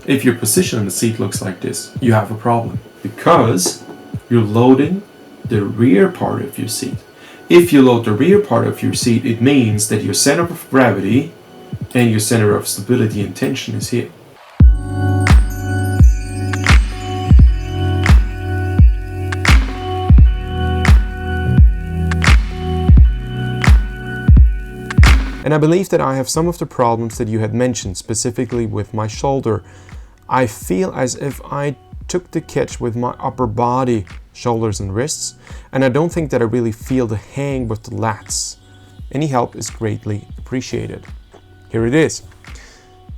If your position on the seat looks like this, you have a problem because you're loading the rear part of your seat. If you load the rear part of your seat, it means that your center of gravity and your center of stability and tension is here. And I believe that I have some of the problems that you had mentioned, specifically with my shoulder. I feel as if I took the catch with my upper body, shoulders and wrists, and I don't think that I really feel the hang with the lats. Any help is greatly appreciated. Here it is.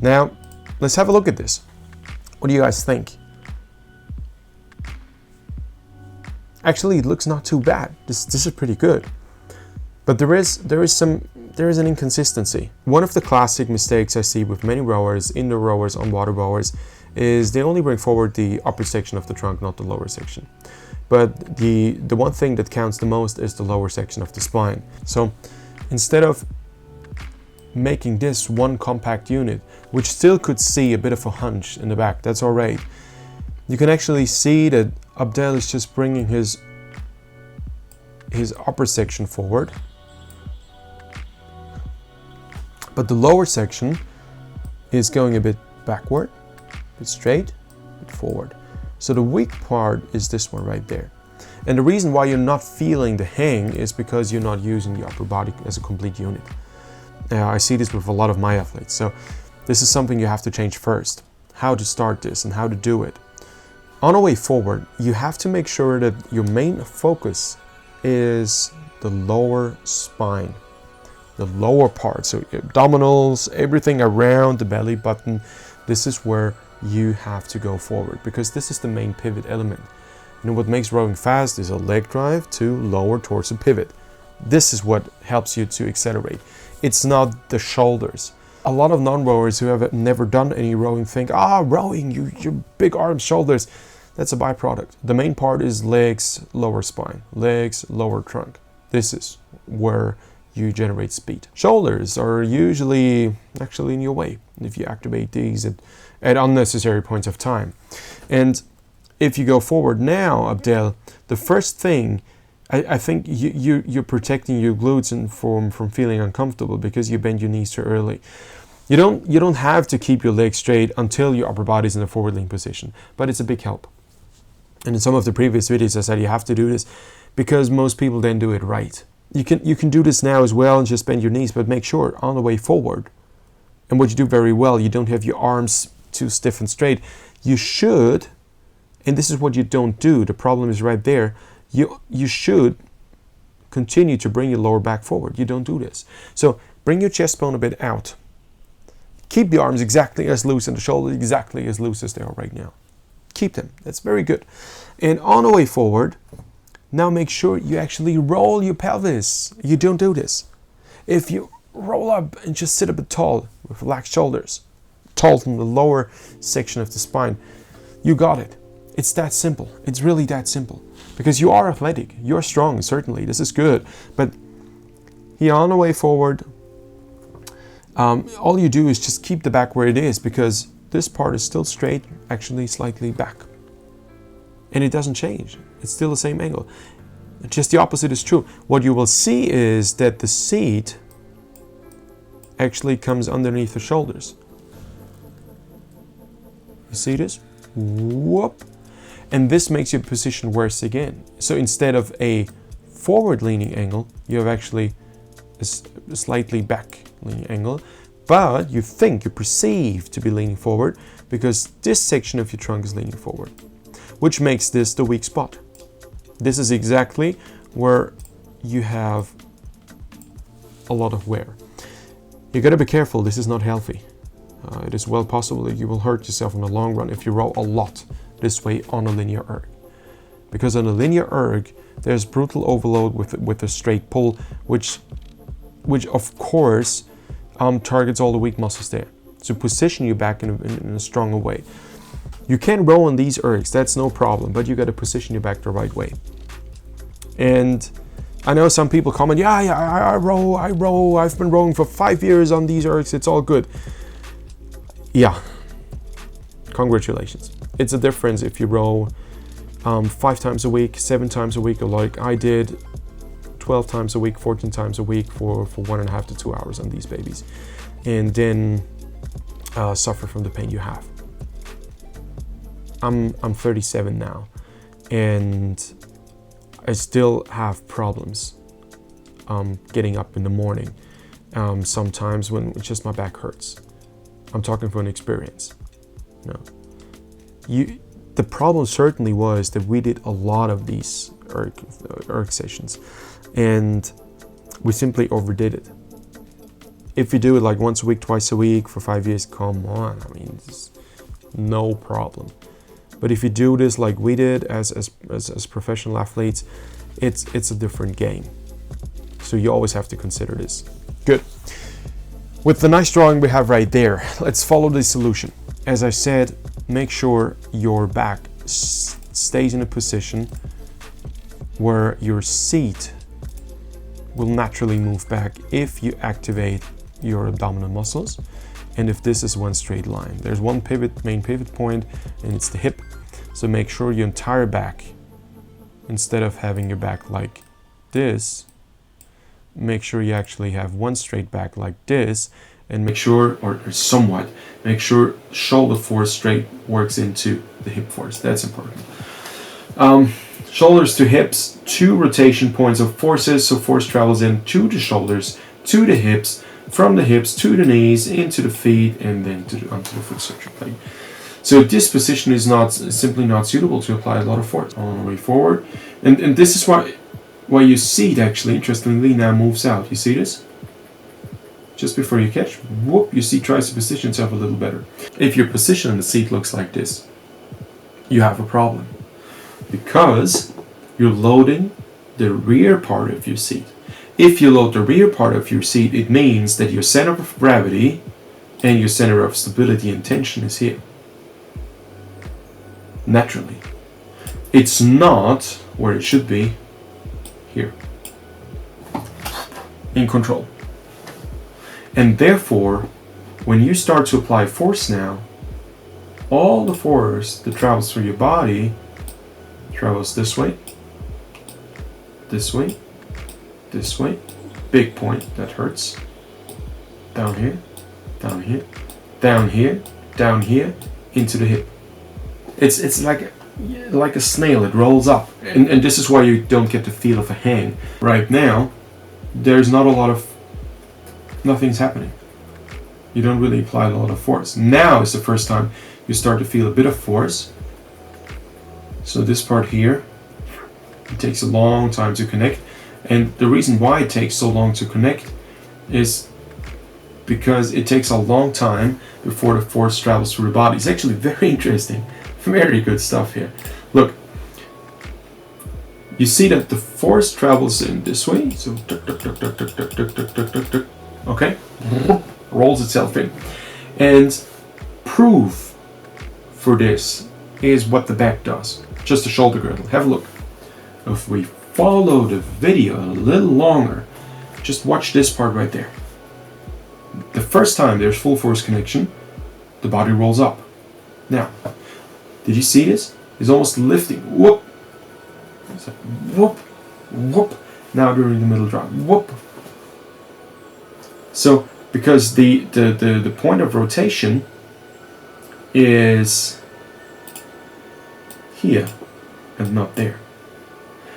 Now, let's have a look at this. What do you guys think? Actually, it looks not too bad. This is pretty good. But there is an inconsistency. One of the classic mistakes I see with many rowers, indoor rowers, on water rowers, is they only bring forward the upper section of the trunk, not the lower section. But the one thing that counts the most is the lower section of the spine. So instead of making this one compact unit, which still could see a bit of a hunch in the back, that's all right. You can actually see that Abdel is just bringing his upper section forward. But the lower section is going a bit backward, a bit straight, a bit forward. So the weak part is this one right there. And the reason why you're not feeling the hang is because you're not using the upper body as a complete unit. I see this with a lot of my athletes. So this is something you have to change first. How to start this and how to do it. On the way forward, you have to make sure that your main focus is the lower spine. The lower part, so abdominals, everything around the belly button, this is where you have to go forward because this is the main pivot element. You know what makes rowing fast is a leg drive to lower torso pivot. This is what helps you to accelerate. It's not the shoulders. A lot of non-rowers who have never done any rowing think, rowing, your big arms, shoulders. That's a byproduct. The main part is legs, lower spine, legs, lower trunk. This is where you generate speed. Shoulders are usually actually in your way if you activate these at unnecessary points of time. And if you go forward now, Abdel, the first thing, I think you're protecting your glutes from feeling uncomfortable because you bend your knees too early. You don't have to keep your legs straight until your upper body is in a forward lean position, but it's a big help. And in some of the previous videos I said you have to do this because most people then do it right. You can do this now as well and just bend your knees, but make sure on the way forward. And what you do very well, you don't have your arms too stiff and straight. You should, and this is what you don't do, the problem is right there, you should continue to bring your lower back forward. You don't do this. So bring your chest bone a bit out. Keep the arms exactly as loose and the shoulders exactly as loose as they are right now. Keep them. That's very good. And on the way forward, now make sure you actually roll your pelvis. You don't do this. If you roll up and just sit a bit tall with relaxed shoulders, tall from the lower section of the spine, you got it. It's that simple. It's really that simple. Because you are athletic. You're strong, certainly. This is good. But here on the way forward, all you do is just keep the back where it is because this part is still straight, actually slightly back. And it doesn't change. It's still the same angle. Just the opposite is true. What you will see is that the seat actually comes underneath the shoulders. You see this? Whoop. And this makes your position worse again. So instead of a forward leaning angle, you have actually a slightly back leaning angle. But you perceive to be leaning forward because this section of your trunk is leaning forward, which makes this the weak spot. This is exactly where you have a lot of wear. You gotta be careful, this is not healthy. It is well possible that you will hurt yourself in the long run if you row a lot this way on a linear erg. Because on a linear erg, there's brutal overload with a straight pull, which of course targets all the weak muscles there. To position you back in a stronger way. You can row on these ergs, that's no problem, but you got to position your back the right way. And I know some people comment, I row, I've been rowing for 5 years on these ergs, it's all good. Yeah, Congratulations. It's a difference if you row 5 times a week, 7 times a week, or like I did 12 times a week, 14 times a week for 1.5 to 2 hours on these babies, and then suffer from the pain you have. I'm 37 now, and I still have problems getting up in the morning. Sometimes when it's just my back hurts. I'm talking from experience. No, the problem certainly was that we did a lot of these erg sessions, and we simply overdid it. If you do it like once a week, twice a week for 5 years, come on, I mean, it's no problem. But if you do this like we did as professional athletes, it's a different game. So you always have to consider this. Good. With the nice drawing we have right there, let's follow the solution. As I said, make sure your back stays in a position where your seat will naturally move back if you activate your abdominal muscles, and if this is one straight line. There's one main pivot point, and it's the hip. So make sure your entire back, instead of having your back like this, make sure you actually have one straight back like this, and make sure, or somewhat, make sure shoulder force straight works into the hip force. That's important. Shoulders to hips, 2 rotation points of forces, so force travels in to the shoulders, to the hips, from the hips to the knees, into the feet, and then onto the foot structure plate. So this position is simply not suitable to apply a lot of force all the way forward, and this is why your seat actually, interestingly, now moves out. You see this? Just before you catch, whoop, your seat tries to position itself a little better. If your position on the seat looks like this, you have a problem, because you're loading the rear part of your seat. If you load the rear part of your seat, it means that your center of gravity and your center of stability and tension is here. Naturally. It's not where it should be, here. In control. And therefore, when you start to apply force now, all the force that travels through your body travels this way, this way, this way, big point, that hurts, down here, down here, down here, down here, into the hip. It's like a snail, it rolls up, and this is why you don't get the feel of a hang. Right now, there's not a lot of, nothing's happening. You don't really apply a lot of force. Now is the first time you start to feel a bit of force. So this part here, it takes a long time to connect. And the reason why it takes so long to connect is because it takes a long time before the force travels through the body. It's actually very interesting. Very good stuff here. Look, you see that the force travels in this way. So, okay, rolls itself in. And proof for this is what the back does. Just a shoulder girdle. Have a look. If we follow the video a little longer, just watch this part right there. The first time there's full force connection, the body rolls up. Now, did you see this? It's almost lifting. Whoop. It's like whoop, whoop. Now during the middle drop, whoop. So because the point of rotation is here and not there.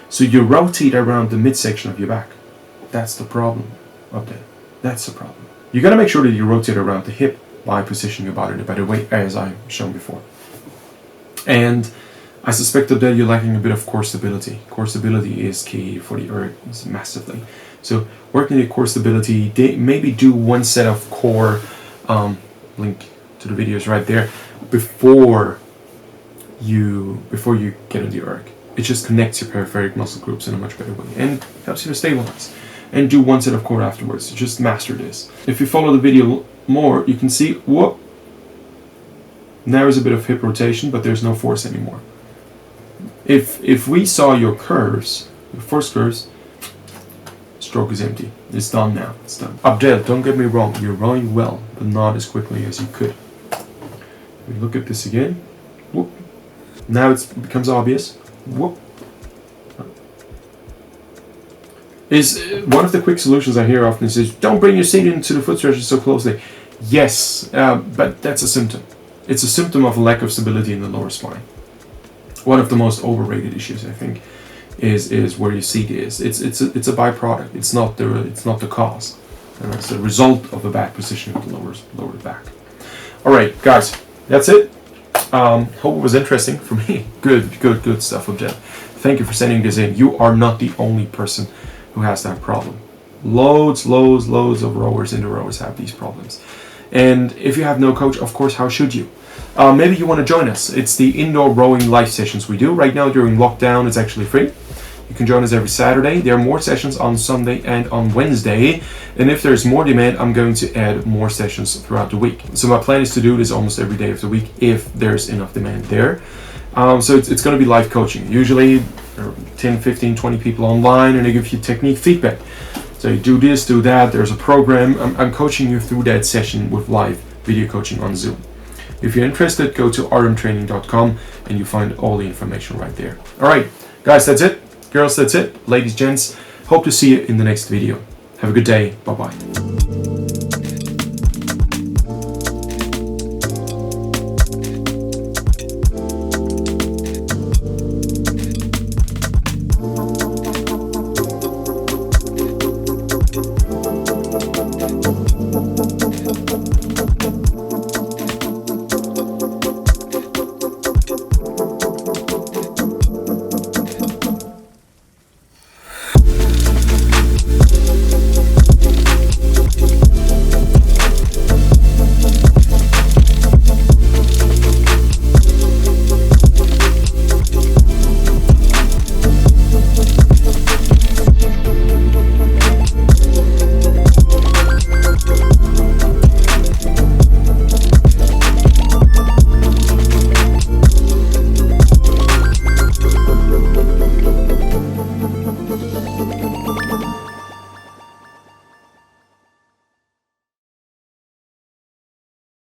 So you rotate around the midsection of your back. That's the problem up there. That's the problem. You gotta make sure that you rotate around the hip by positioning your body in a better way, as I've shown before. And I suspect that you're lacking a bit of core stability. Core stability is key for the erg massively. So working your core stability, maybe do one set of core, link to the videos right there, before you get on the erg. It just connects your peripheric muscle groups in a much better way and helps you to stabilize. And do one set of core afterwards. Just master this. If you follow the video more, you can see, whoop, now there's a bit of hip rotation, but there's no force anymore. If we saw your curves, your force curves, stroke is empty. It's done now. It's done. Abdel, don't get me wrong. You're rowing well, but not as quickly as you could. We look at this again. Whoop. Now it becomes obvious. Whoop. Is one of the quick solutions I hear often is don't bring your seat into the foot stretches so closely. Yes, but that's a symptom. It's a symptom of a lack of stability in the lower spine. One of the most overrated issues, I think, is where your seat is. It's a byproduct. It's not the cause. And it's the result of a bad position of the lower back. All right, guys, that's it. Hope it was interesting for me. Good stuff, Object. Thank you for sending this in. You are not the only person who has that problem. Loads of rowers and rowers have these problems. And if you have no coach, of course, how should you? Maybe you want to join us. It's the indoor rowing live sessions we do. Right now during lockdown, it's actually free. You can join us every Saturday. There are more sessions on Sunday and on Wednesday. And if there's more demand, I'm going to add more sessions throughout the week. So my plan is to do this almost every day of the week if there's enough demand there. So it's going to be live coaching. Usually there are 10, 15, 20 people online, and they give you technique feedback. So you do this, do that. There's a program. I'm coaching you through that session with live video coaching on Zoom. If you're interested, go to rmtraining.com and you find all the information right there. All right, guys, that's it. Girls, that's it. Ladies, gents, hope to see you in the next video. Have a good day. Bye-bye.